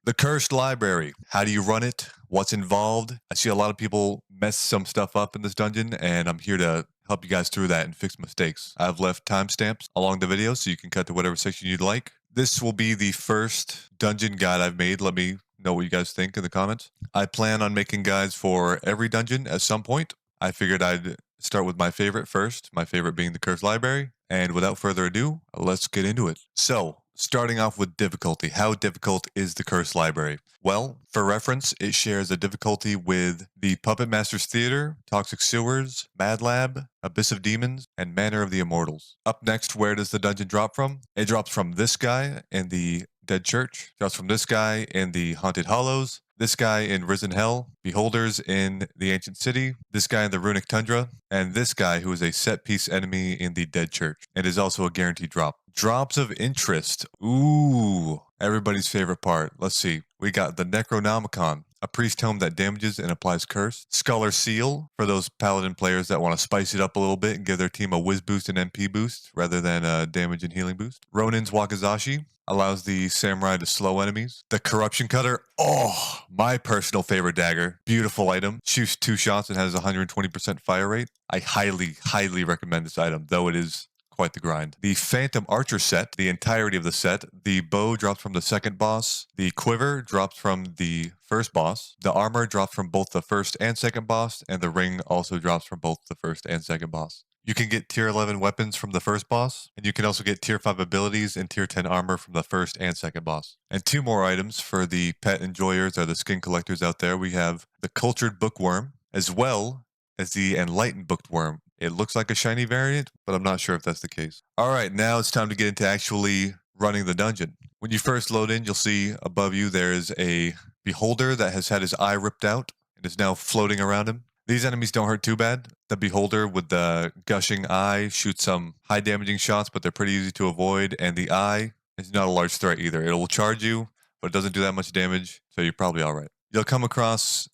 The Cursed Library. How do you run it? What's involved? I see a lot of people mess some stuff up in this dungeon, and I'm here to help you guys through that and fix mistakes. I've left timestamps along the video so you can cut to whatever section you'd like. This will be the first dungeon guide I've made. Let me know what you guys think in the comments. I plan on making guides for every dungeon at some point. I figured I'd start with my favorite first, my favorite being the Cursed Library. And without further ado, let's get into it. So, starting off with difficulty. How difficult is the Cursed Library? Well, for reference, it shares a difficulty with the Puppet Master's Theater, Toxic Sewers, Mad Lab, Abyss of Demons, and Manor of the Immortals. Up next, where does the dungeon drop from? It drops from this guy in the Dead Church, drops from this guy in the Haunted Hollows, this guy in Risen Hell, Beholders in the Ancient City, this guy in the Runic Tundra, and this guy who is a set-piece enemy in the Dead Church, and is also a guaranteed drop. Drops of interest. Ooh, everybody's favorite part. Let's see. We got the Necronomicon, a priest tome that damages and applies curse. Scholar Seal, for those paladin players that want to spice it up a little bit and give their team a whiz boost and MP boost rather than a damage and healing boost. Ronin's Wakizashi, allows the samurai to slow enemies. The Corruption Cutter, oh, my personal favorite dagger. Beautiful item. Shoots 2 shots and has 120% fire rate. I highly recommend this item, though it is quite the grind. The Phantom Archer set, the entirety of the set. The bow drops from the second boss. The quiver drops from the first boss. The armor drops from both the first and second boss, and the ring also drops from both the first and second boss. You can get tier 11 weapons from the first boss, and you can also get tier 5 abilities and tier 10 armor from the first and second boss. And 2 more items for the pet enjoyers or the skin collectors out there. We have the Cultured Bookworm, as well as the Enlightened Bookworm. It looks like a shiny variant, but I'm not sure if that's the case. Alright, now it's time to get into actually running the dungeon. When you first load in, you'll see above you there's a Beholder that has had his eye ripped out and is now floating around him. These enemies don't hurt too bad. The Beholder with the gushing eye shoots some high damaging shots, but they're pretty easy to avoid, and the eye is not a large threat either. It will charge you, but it doesn't do that much damage, so you're probably alright. You'll come across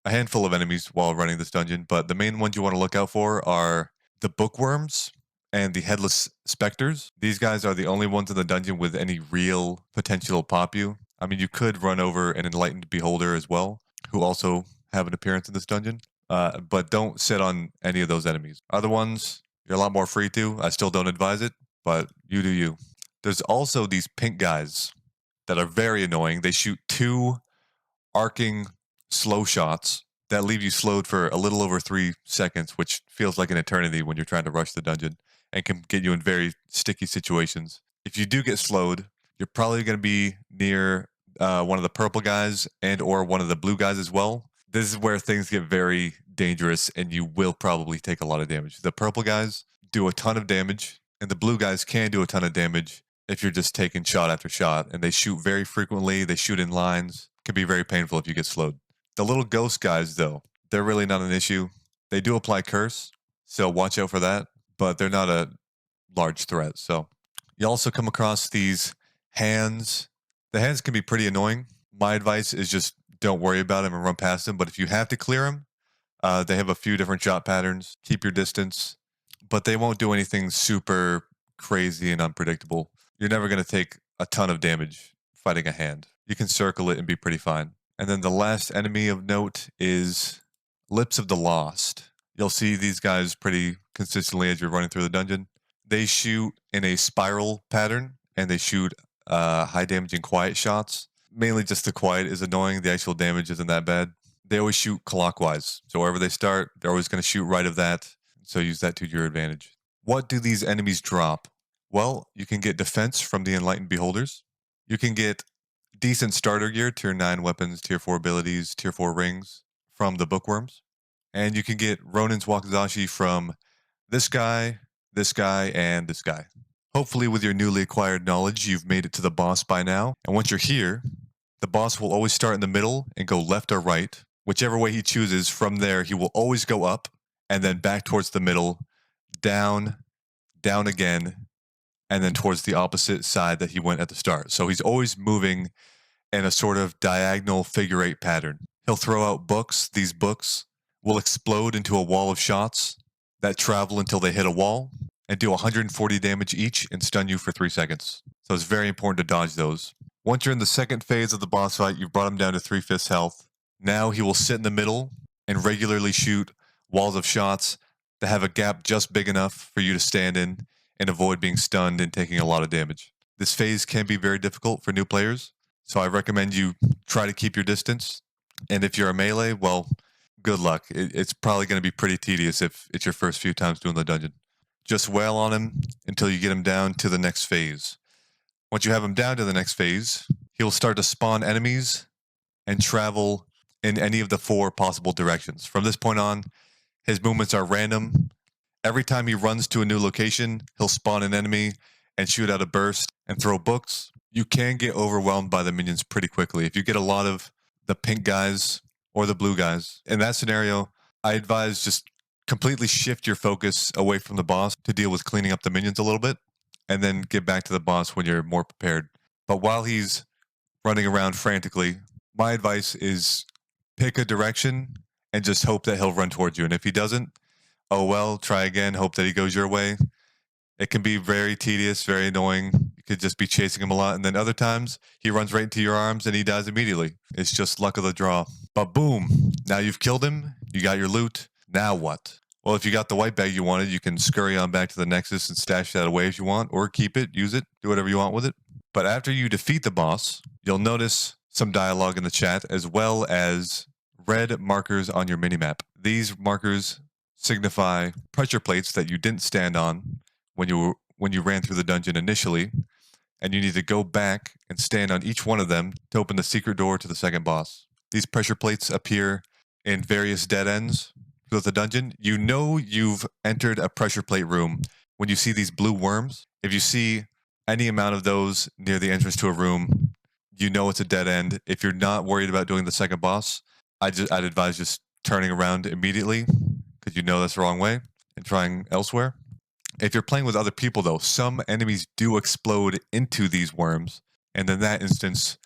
a handful of enemies while running this dungeon, but the main ones you want to look out for are the Bookworms and the Headless Specters. These guys are the only ones in the dungeon with any real potential to pop you. I mean, you could run over an Enlightened Beholder as well, who also have an appearance in this dungeon. But don't sit on any of those enemies. Other ones, you're a lot more free to. I still don't advise it, but you do you. There's also these pink guys that are very annoying. They shoot 2 arcing slow shots that leave you slowed for a little over 3 seconds, which feels like an eternity when you're trying to rush the dungeon, and can get you in very sticky situations. If you do get slowed, you're probably going to be near one of the purple guys and or one of the blue guys as well. This is where things get very dangerous and you will probably take a lot of damage. The purple guys do a ton of damage, and the blue guys can do a ton of damage if you're just taking shot after shot. And they shoot very frequently, they shoot in lines. It can be very painful if you get slowed. The little ghost guys, though, they're really not an issue. They do apply curse, so watch out for that, but they're not a large threat. So you also come across these hands. The hands can be pretty annoying. My advice is just don't worry about them and run past them. But if you have to clear them, they have a few different shot patterns. Keep your distance, but they won't do anything super crazy and unpredictable. You're never going to take a ton of damage fighting a hand. You can circle it and be pretty fine. And then the last enemy of note is Lips of the Lost. You'll see these guys pretty consistently as you're running through the dungeon. They shoot in a spiral pattern, and they shoot high damaging quiet shots. Mainly just the quiet is annoying. The actual damage isn't that bad. They always shoot clockwise. So wherever they start, they're always going to shoot right of that. So use that to your advantage. What do these enemies drop? Well, you can get defense from the Enlightened Beholders. You can get decent starter gear, tier 9 weapons, tier 4 abilities, tier 4 rings from the Bookworms. And you can get Ronin's Wakizashi from this guy, and this guy. Hopefully with your newly acquired knowledge, you've made it to the boss by now. And once you're here, the boss will always start in the middle and go left or right. Whichever way he chooses, from there he will always go up and then back towards the middle, down, down again, and then towards the opposite side that he went at the start. So he's always moving in a sort of diagonal figure 8 pattern. He'll throw out books. These books will explode into a wall of shots that travel until they hit a wall and do 140 damage each and stun you for 3 seconds. So it's very important to dodge those. Once you're in the second phase of the boss fight, you've brought him down to 3/5 health. Now he will sit in the middle and regularly shoot walls of shots that have a gap just big enough for you to stand in and avoid being stunned and taking a lot of damage. This phase can be very difficult for new players, so I recommend you try to keep your distance. And if you're a melee, well, good luck. It's probably going to be pretty tedious if it's your first few times doing the dungeon. Just wail on him until you get him down to the next phase. Once you have him down to the next phase, he'll start to spawn enemies and travel in any of the 4 possible directions. From this point on, his movements are random. Every time he runs to a new location, he'll spawn an enemy and shoot out a burst and throw books. You can get overwhelmed by the minions pretty quickly. If you get a lot of the pink guys or the blue guys, in that scenario, I advise just completely shift your focus away from the boss to deal with cleaning up the minions a little bit, and then get back to the boss when you're more prepared. But while he's running around frantically, my advice is pick a direction and just hope that he'll run towards you. And if he doesn't, oh well, try again, hope that he goes your way. It can be very tedious, very annoying. You could just be chasing him a lot. And then other times, he runs right into your arms and he dies immediately. It's just luck of the draw. But boom, now you've killed him, you got your loot. Now what? Well, if you got the white bag you wanted, you can scurry on back to the Nexus and stash that away if you want, or keep it, use it, do whatever you want with it. But after you defeat the boss, you'll notice some dialogue in the chat, as well as red markers on your minimap. These markers signify pressure plates that you didn't stand on when you ran through the dungeon initially, and you need to go back and stand on each one of them to open the secret door to the second boss. These pressure plates appear in various dead ends throughout the dungeon. You know you've entered a pressure plate room when you see these blue worms. If you see any amount of those near the entrance to a room, you know it's a dead end. If you're not worried about doing the second boss, I'd advise just turning around immediately, because you know that's the wrong way, and trying elsewhere. If you're playing with other people, though, some enemies do explode into these worms, and in that instance,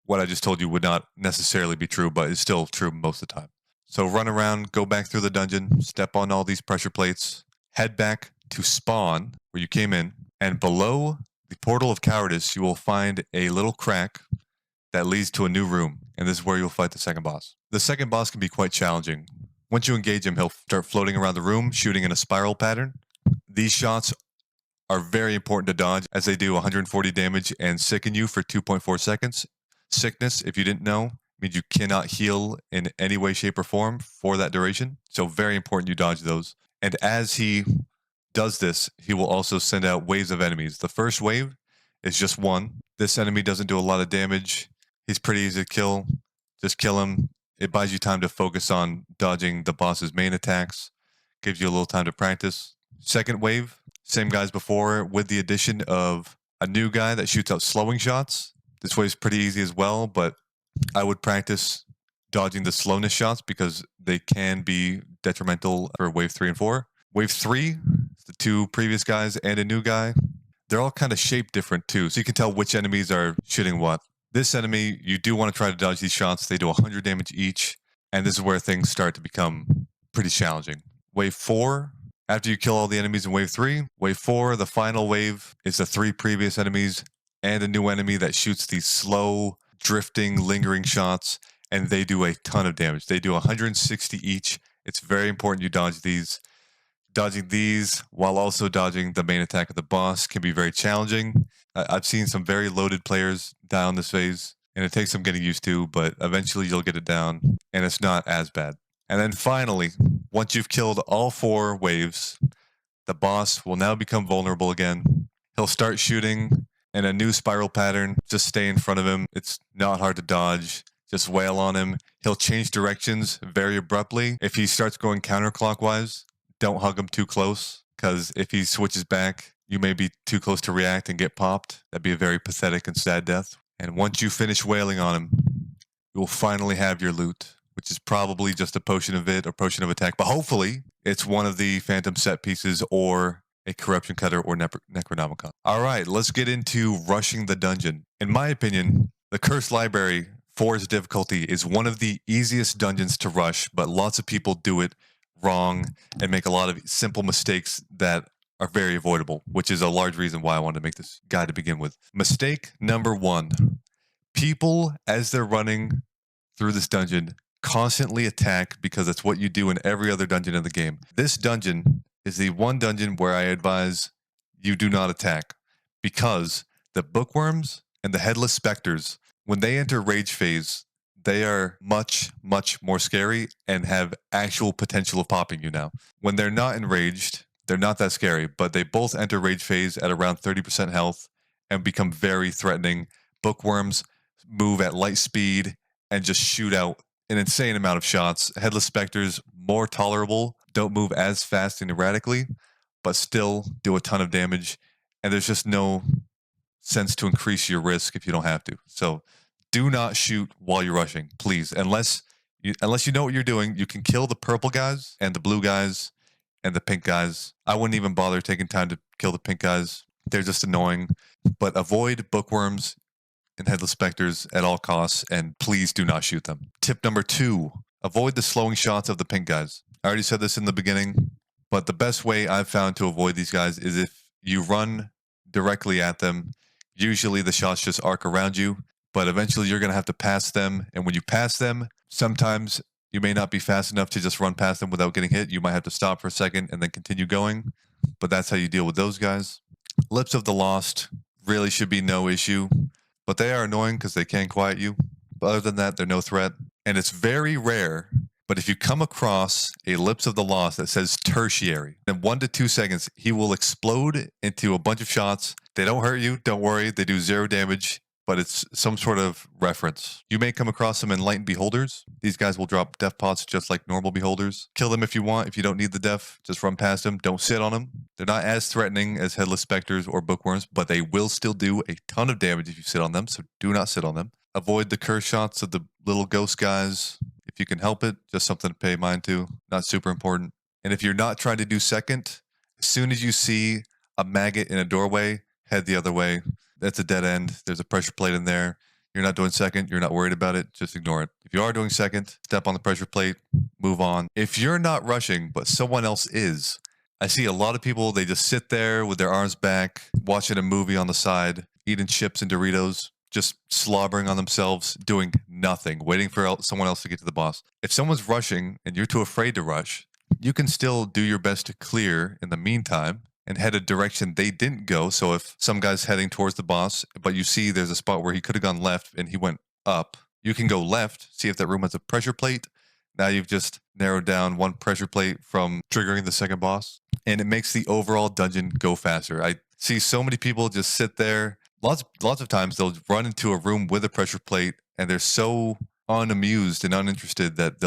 what I just told you would not necessarily be true, but it's still true most of the time. So run around, go back through the dungeon, step on all these pressure plates, head back to spawn, where you came in, and below the Portal of Cowardice, you will find a little crack that leads to a new room, and this is where you'll fight the second boss. The second boss can be quite challenging. Once you engage him, he'll start floating around the room, shooting in a spiral pattern. These shots are very important to dodge, as they do 140 damage and sicken you for 2.4 seconds. Sickness, if you didn't know, means you cannot heal in any way, shape, or form for that duration. So very important you dodge those. And as he does this, he will also send out waves of enemies. The first wave is just one. This enemy doesn't do a lot of damage. He's pretty easy to kill. Just kill him. It buys you time to focus on dodging the boss's main attacks. Gives you a little time to practice. Second wave, same guys before, with the addition of a new guy that shoots out slowing shots. This wave's pretty easy as well, but I would practice dodging the slowness shots because they can be detrimental for wave 3 and 4. Wave 3, the 2 previous guys and a new guy, they're all kind of shaped different too, so you can tell which enemies are shooting what. This enemy, you do want to try to dodge these shots. They do 100 damage each, and this is where things start to become pretty challenging. Wave 4, after you kill all the enemies in wave 3, wave 4, the final wave, is the 3 previous enemies and a new enemy that shoots these slow, drifting, lingering shots, and they do a ton of damage. They do 160 each. It's very important you dodge these. Dodging these while also dodging the main attack of the boss can be very challenging. I've seen some very loaded players die on this phase, and it takes some getting used to, but eventually you'll get it down, and it's not as bad. And then finally, once you've killed all 4 waves, the boss will now become vulnerable again. He'll start shooting in a new spiral pattern. Just stay in front of him. It's not hard to dodge. Just wail on him. He'll change directions very abruptly. If he starts going counterclockwise, don't hug him too close, because if he switches back, you may be too close to react and get popped. That'd be a very pathetic and sad death. And once you finish wailing on him, you will finally have your loot, which is probably just a potion of it or potion of attack, but hopefully it's one of the phantom set pieces or a corruption cutter or necronomicon. All right, let's get into rushing the dungeon. In my opinion, the Cursed Library, for its difficulty, is one of the easiest dungeons to rush, but lots of people do it wrong and make a lot of simple mistakes that are very avoidable, which is a large reason why I wanted to make this guide to begin with. Mistake number 1. People, as they're running through this dungeon, constantly attack because that's what you do in every other dungeon in the game. This dungeon is the one dungeon where I advise you do not attack because the bookworms and the headless specters, when they enter rage phase, they are much, much more scary and have actual potential of popping you now. When they're not enraged, they're not that scary, but they both enter rage phase at around 30% health and become very threatening. Bookworms move at light speed and just shoot out an insane amount of shots. Headless specters, more tolerable, don't move as fast and erratically, but still do a ton of damage. And there's just no sense to increase your risk if you don't have to. So do not shoot while you're rushing, please. Unless you know what you're doing, you can kill the purple guys and the blue guys and the pink guys. I wouldn't even bother taking time to kill the pink guys. They're just annoying. But avoid bookworms and headless specters at all costs, and please do not shoot them. Tip number 2, avoid the slowing shots of the pink guys. I already said this in the beginning, but the best way I've found to avoid these guys is if you run directly at them. Usually the shots just arc around you, but eventually you're going to have to pass them, and when you pass them, sometimes you may not be fast enough to just run past them without getting hit. You might have to stop for a second and then continue going, but that's how you deal with those guys. Lips of the Lost really should be no issue, but they are annoying because they can quiet you. But other than that, they're no threat. And it's very rare, but if you come across a Lips of the Lost that says Tertiary, in 1 to 2 seconds, he will explode into a bunch of shots. They don't hurt you, don't worry, they do 0 damage, but it's some sort of reference. You may come across them in Enlightened Beholders. These guys will drop death pots just like normal Beholders. Kill them if you want. If you don't need the death, just run past them. Don't sit on them. They're not as threatening as Headless Specters or Bookworms, but they will still do a ton of damage if you sit on them, so do not sit on them. Avoid the curse shots of the little ghost guys. If you can help it, just something to pay mind to. Not super important. And if you're not trying to do second, as soon as you see a maggot in a doorway, head the other way. That's a dead end. There's a pressure plate in there. You're not doing second. You're not worried about it. Just ignore it. If you are doing second, step on the pressure plate, move on. If you're not rushing, but someone else is, I see a lot of people, they just sit there with their arms back, watching a movie on the side, eating chips and Doritos, just slobbering on themselves, doing nothing, waiting for someone else to get to the boss. If someone's rushing and you're too afraid to rush, you can still do your best to clear in the meantime and head a direction they didn't go. So if some guy's heading towards the boss, but you see there's a spot where he could have gone left and he went up, you can go left, see if that room has a pressure plate. Now you've just narrowed down one pressure plate from triggering the second boss, and it makes the overall dungeon go faster. I see so many people just sit there. Lots of times they'll run into a room with a pressure plate and they're so unamused and uninterested that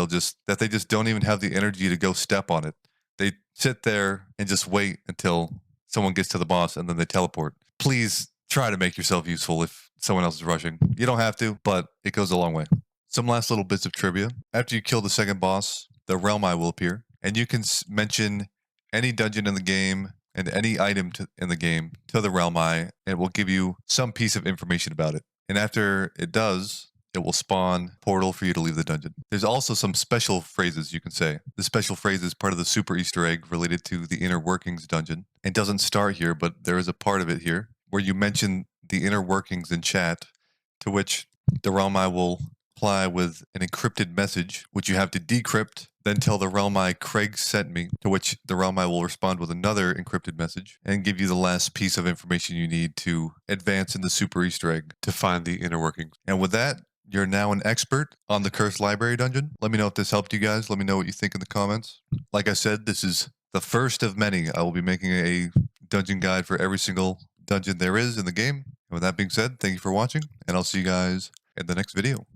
they just don't even have the energy to go step on it. They sit there and just wait until someone gets to the boss and then they teleport. Please try to make yourself useful if someone else is rushing. You don't have to, but it goes a long way. Some last little bits of trivia. After you kill the second boss, the Realm Eye will appear, and you can mention any dungeon in the game and any item in the game to the Realm Eye, and it will give you some piece of information about it. And after it does, it will spawn a portal for you to leave the dungeon. There's also some special phrases you can say. The special phrase is part of the super Easter egg related to the Inner Workings dungeon. It doesn't start here, but there is a part of it here where you mention the inner workings in chat, to which the Realm Eye will reply with an encrypted message, which you have to decrypt, then tell the Realm Eye Craig sent me, to which the Realm Eye will respond with another encrypted message and give you the last piece of information you need to advance in the super Easter egg to find the inner workings. And with that, you're now an expert on the Cursed Library dungeon. Let me know if this helped you guys. Let me know what you think in the comments. Like I said, this is the first of many. I will be making a dungeon guide for every single dungeon there is in the game. And with that being said, thank you for watching, and I'll see you guys in the next video.